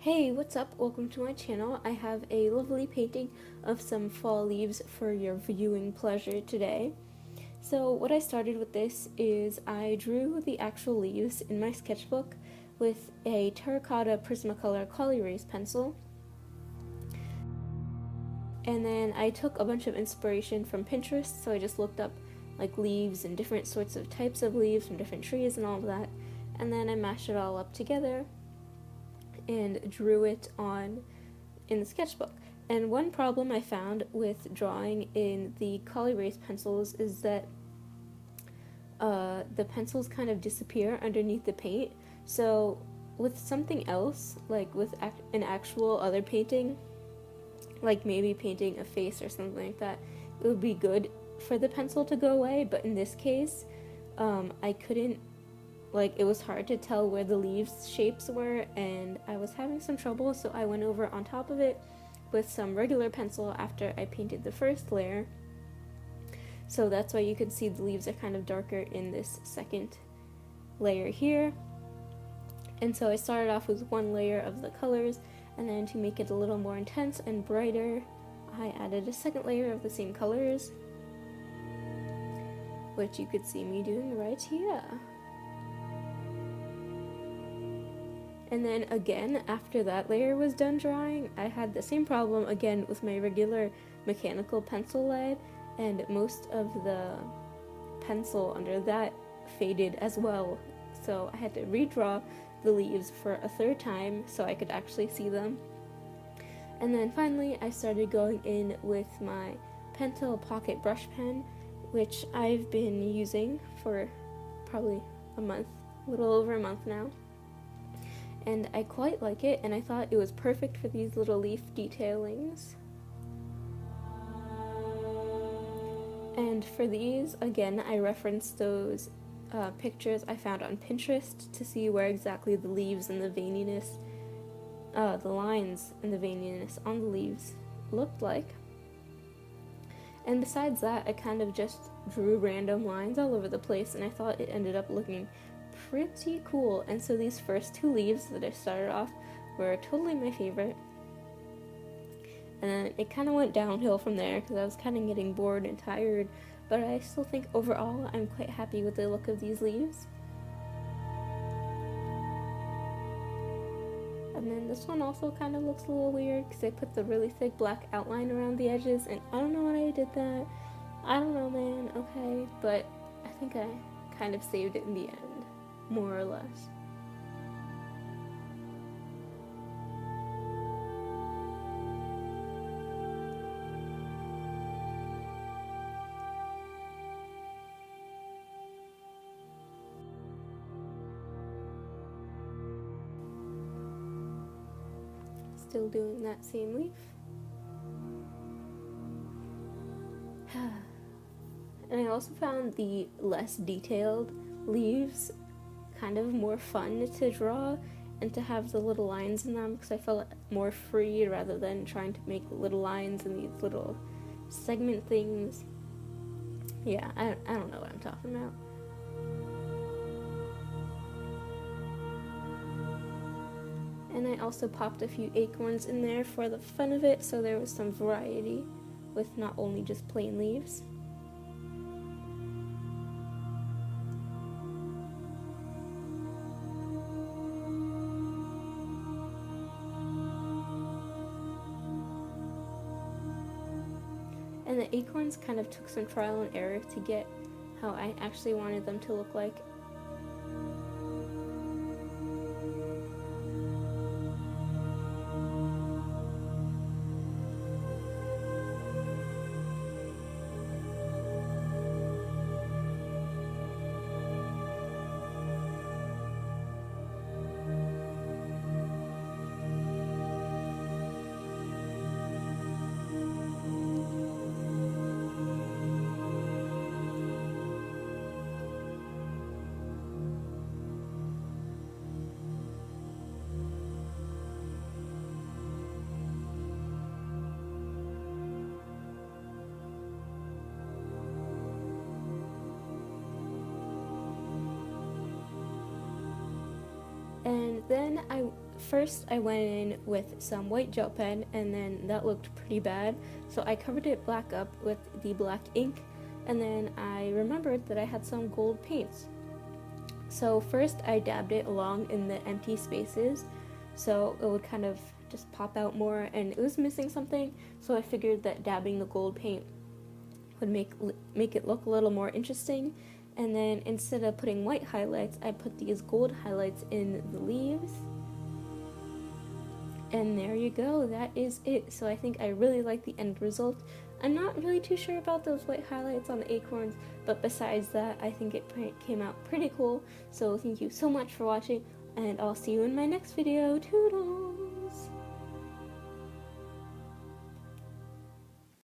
Hey, what's up? Welcome to my channel. I have a lovely painting of some fall leaves for your viewing pleasure today. So what I started with this is I drew the actual leaves in my sketchbook with a terracotta Prismacolor Col-erase pencil. And then I took a bunch of inspiration from Pinterest, so I just looked up like leaves and different sorts of types of leaves from different trees and all of that. And then I mashed it all up together and drew it on in the sketchbook. And one problem I found with drawing in the Col-erase pencils is that the pencils kind of disappear underneath the paint. So with something else, like with an actual other painting, like maybe painting a face or something like that, it would be good for the pencil to go away. But in this case, I couldn't, it was hard to tell where the leaves shapes were, and I was having some trouble, so I went over on top of it with some regular pencil after I painted the first layer. So that's why you can see the leaves are kind of darker in this second layer here. And so I started off with one layer of the colors, and then to make it a little more intense and brighter, I added a second layer of the same colors, which you could see me doing right here. And then again, after that layer was done drying, I had the same problem again with my regular mechanical pencil lead, and most of the pencil under that faded as well. So I had to redraw the leaves for a third time so I could actually see them. And then finally I started going in with my Pentel pocket brush pen, which I've been using for probably a month, a little over a month now. And I quite like it, and I thought it was perfect for these little leaf detailings. And for these, again, I referenced those pictures I found on Pinterest to see where exactly the leaves and the veininess, the lines and the veininess on the leaves looked like. And besides that, I kind of just drew random lines all over the place, and I thought it ended up looking pretty cool. And so these first two leaves that I started off were totally my favorite, and then it kind of went downhill from there because I was kind of getting bored and tired, but I still think overall I'm quite happy with the look of these leaves. And then this one also kind of looks a little weird because I put the really thick black outline around the edges, and I don't know why I did that. I don't know, man. Okay, but I think I kind of saved it in the end, more or less. Still doing that same leaf. And I also found the less detailed leaves kind of more fun to draw and to have the little lines in them, because I felt more free rather than trying to make little lines and these little segment things. Yeah, I don't know what I'm talking about. And I also popped a few acorns in there for the fun of it, so there was some variety with not only just plain leaves. And the acorns kind of took some trial and error to get how I actually wanted them to look like. And then I first I went in with some white gel pen, and then that looked pretty bad, so I covered it black up with the black ink, and then I remembered that I had some gold paints. So first I dabbed it along in the empty spaces so it would kind of just pop out more, and it was missing something, so I figured that dabbing the gold paint would make it look a little more interesting. And then instead of putting white highlights, I put these gold highlights in the leaves. And there you go, that is it. So I think I really like the end result. I'm not really too sure about those white highlights on the acorns, but besides that, I think it came out pretty cool. So thank you so much for watching, and I'll see you in my next video. Toodles!